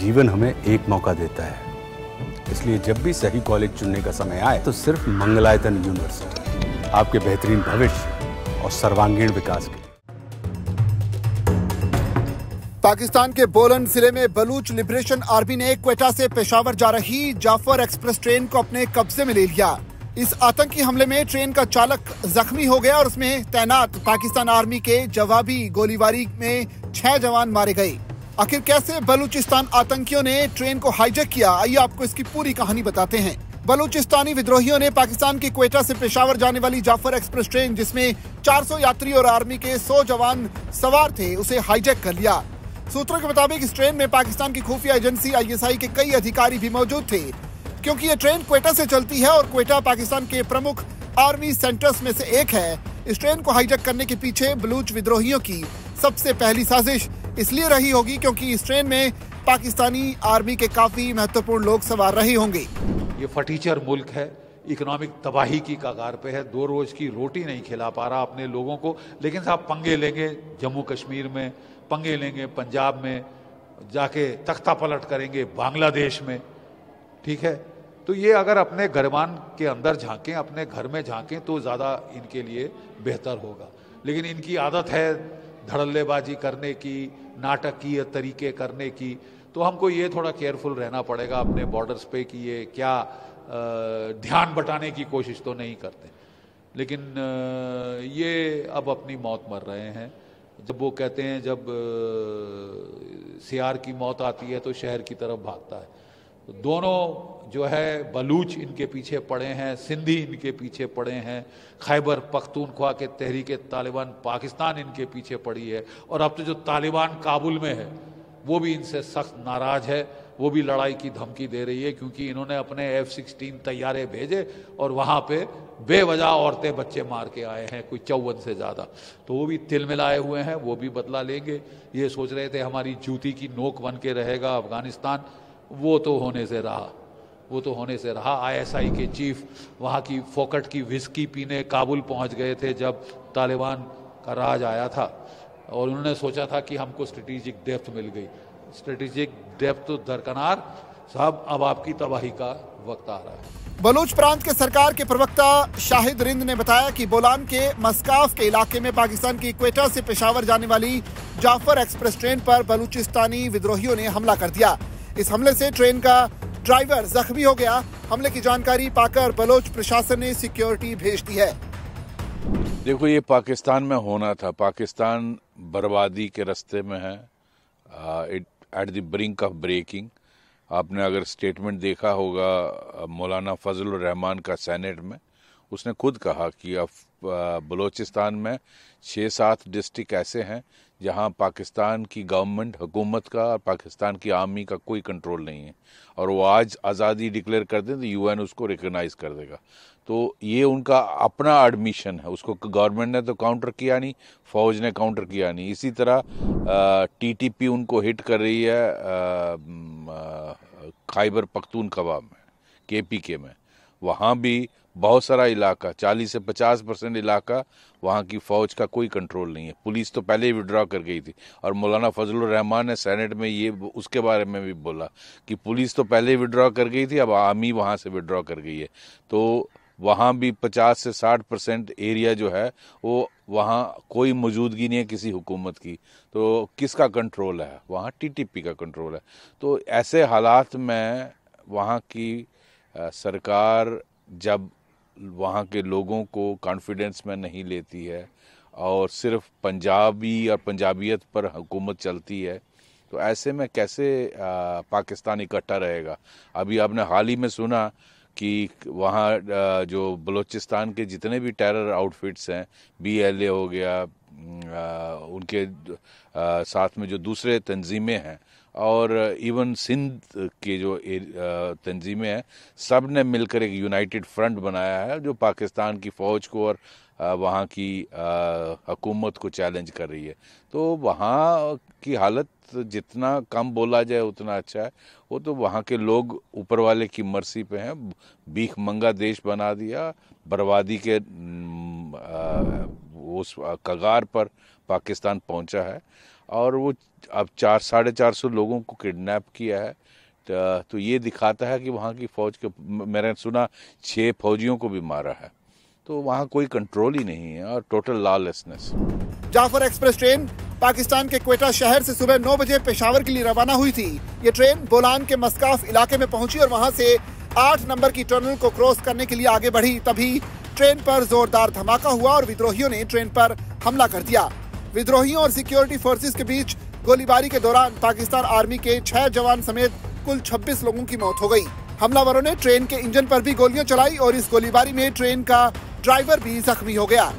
जीवन हमें एक मौका देता है, इसलिए जब भी सही कॉलेज चुनने का समय आए तो सिर्फ मंगलायतन यूनिवर्सिटी आपके बेहतरीन भविष्य और सर्वांगीण विकास के लिए। पाकिस्तान के बोलन जिले में बलूच लिबरेशन आर्मी ने क्वेटा से पेशावर जा रही जाफर एक्सप्रेस ट्रेन को अपने कब्जे में ले लिया। इस आतंकी हमले में ट्रेन का चालक जख्मी हो गया और उसमें तैनात पाकिस्तान आर्मी के जवाबी गोलीबारी में 6 जवान मारे गए। आखिर कैसे बलूचिस्तान आतंकियों ने ट्रेन को हाईजैक किया, आइए आपको इसकी पूरी कहानी बताते हैं। बलूचिस्तानी विद्रोहियों ने पाकिस्तान की क्वेटा से पेशावर जाने वाली जाफर एक्सप्रेस ट्रेन, जिसमें 400 यात्री और आर्मी के 100 जवान सवार थे, उसे हाईजैक कर लिया। सूत्रों के मुताबिक इस ट्रेन में पाकिस्तान की खुफिया एजेंसी ISI के कई अधिकारी भी मौजूद थे। क्योंकि ये ट्रेन क्वेटा से चलती है और क्वेटा पाकिस्तान के प्रमुख आर्मी सेंटर्स में से एक है, इस ट्रेन को हाईजैक करने के पीछे बलूच विद्रोहियों की सबसे पहली साजिश इसलिए रही होगी क्योंकि इस ट्रेन में पाकिस्तानी आर्मी के काफी महत्वपूर्ण लोग सवार रहे होंगे। ये फटीचर मुल्क है, इकोनॉमिक तबाही की कगार पे है, 2 रोज की रोटी नहीं खिला पा रहा अपने लोगों को, लेकिन साहब पंगे लेंगे जम्मू कश्मीर में, पंगे लेंगे पंजाब में, जाके तख्ता पलट करेंगे बांग्लादेश में, ठीक है। तो ये अगर अपने घरमान के अंदर झांकें, अपने घर में झांकें तो ज़्यादा इनके लिए बेहतर होगा। लेकिन इनकी आदत है धड़ल्लेबाजी करने की, नाटकीय तरीके करने की, तो हमको ये थोड़ा केयरफुल रहना पड़ेगा अपने बॉर्डर्स पे कि ये क्या ध्यान बटाने की कोशिश तो नहीं करते। लेकिन ये अब अपनी मौत मर रहे हैं। जब वो कहते हैं जब सियार की मौत आती है तो शहर की तरफ भागता है, तो दोनों जो है बलूच इनके पीछे पड़े हैं, सिंधी इनके पीछे पड़े हैं, खैबर पख्तूनख्वा के तहरीक तालिबान पाकिस्तान इनके पीछे पड़ी है, और अब तो जो तालिबान काबुल में है वो भी इनसे सख्त नाराज है, वो भी लड़ाई की धमकी दे रही है क्योंकि इन्होंने अपने F-16 तैयारे भेजे और वहाँ पे बेवजह औरतें बच्चे मार के आए हैं, कोई 54 से ज़्यादा। तो वो भी तिल मिलाए हुए हैं, वो भी बदला लेंगे। ये सोच रहे थे हमारी जूती की नोक बन के रहेगा अफगानिस्तान, वो तो होने से रहा। ISI के चीफ वहाँ की फोकट की विस्की पीने काबुल पहुँच गए थे जब तालिबान का राज आया था, और उन्होंने सोचा था कि हमको स्ट्रेटेजिक डेप्थ मिल गई। स्ट्रेटेजिक डेप्थ तो दरकनार साहब, अब आपकी तबाही का वक्त आ रहा है। बलूच प्रांत के सरकार के प्रवक्ता शाहिद रिंद ने बताया कि बोलान के मस्काफ के इलाके में पाकिस्तान की क्वेटा से पेशावर जाने वाली जाफर एक्सप्रेस ट्रेन पर बलूचिस्तानी विद्रोहियों ने हमला कर दिया। इस हमले से ट्रेन का ड्राइवर जख्मी हो गया। हमले की जानकारी पाकर बलोच प्रशासन ने सिक्योरिटी भेज दी है। देखो, ये पाकिस्तान में होना था। पाकिस्तान बर्बादी के रास्ते में है, at the brink of breaking. आपने अगर स्टेटमेंट देखा होगा मौलाना फजल रहमान का सेनेट में, उसने खुद कहा कि अब बलूचिस्तान में 6-7 डिस्ट्रिक्ट ऐसे हैं जहां पाकिस्तान की गवर्नमेंट, हुकूमत का और पाकिस्तान की आर्मी का कोई कंट्रोल नहीं है, और वो आज आज़ादी डिक्लेयर कर दें तो UN उसको रिकग्नाइज कर देगा। तो ये उनका अपना एडमिशन है, उसको गवर्नमेंट ने तो काउंटर किया नहीं, फौज ने काउंटर किया नहीं। इसी तरह TTP उनको हिट कर रही है खैबर पख्तूनख्वा में, KPK में। वहाँ भी बहुत सारा इलाका, 40 से 50% इलाका, वहाँ की फ़ौज का कोई कंट्रोल नहीं है। पुलिस तो पहले ही विड्रॉ कर गई थी, और मौलाना फजलुर रहमान ने सेनेट में ये उसके बारे में भी बोला कि पुलिस तो पहले ही विड्रॉ कर गई थी, अब आर्मी वहाँ से विड्रॉ कर गई है। तो वहाँ भी 50 से 60% एरिया जो है वो, वहाँ कोई मौजूदगी नहीं है किसी हुकूमत की। तो किसका कंट्रोल है? वहाँ TTP का कंट्रोल है। तो ऐसे हालात में वहाँ की सरकार जब वहाँ के लोगों को कॉन्फिडेंस में नहीं लेती है और सिर्फ पंजाबी और पंजाबियत पर हुकूमत चलती है, तो ऐसे में कैसे पाकिस्तान इकट्ठा रहेगा? अभी आपने हाल ही में सुना कि वहाँ जो बलूचिस्तान के जितने भी टेरर आउटफिट्स हैं, BLA हो गया, उनके साथ में जो दूसरे तंजीमें हैं, और इवन सिंध के जो तंजीमें हैं, सब ने मिलकर एक यूनाइटेड फ्रंट बनाया है जो पाकिस्तान की फ़ौज को और वहाँ की हुकूमत को चैलेंज कर रही है। तो वहाँ की हालत जितना कम बोला जाए उतना अच्छा है। वो तो वहाँ के लोग ऊपर वाले की मर्जी पे हैं। भीख मंगा देश बना दिया, बर्बादी के उस कगार पर पाकिस्तान पहुँचा है। और वो अब 400-450 लोगों को किडनैप किया है। तो ये दिखाता है कि वहाँ की फौज के, मैंने सुना 6 फौजियों को भी मारा है। तो वहाँ कोई कंट्रोल ही नहीं है और total lawlessness. Jaffar express train Pakistan के क्वेटा शहर से सुबह 9 बजे पेशावर के लिए रवाना हुई थी। ये ट्रेन बोलान के मस्काफ इलाके में पहुंची और वहां से 8 नंबर की टनल को क्रॉस करने के लिए आगे बढ़ी। तभी ट्रेन पर जोरदार धमाका हुआ और विद्रोहियों ने ट्रेन पर हमला कर दिया। विद्रोहियों और सिक्योरिटी फोर्सेस के बीच गोलीबारी के दौरान पाकिस्तान आर्मी के 6 जवान समेत कुल 26 लोगों की मौत हो गई। हमलावरों ने ट्रेन के इंजन पर भी गोलियां चलाई और इस गोलीबारी में ट्रेन का ड्राइवर भी जख्मी हो गया।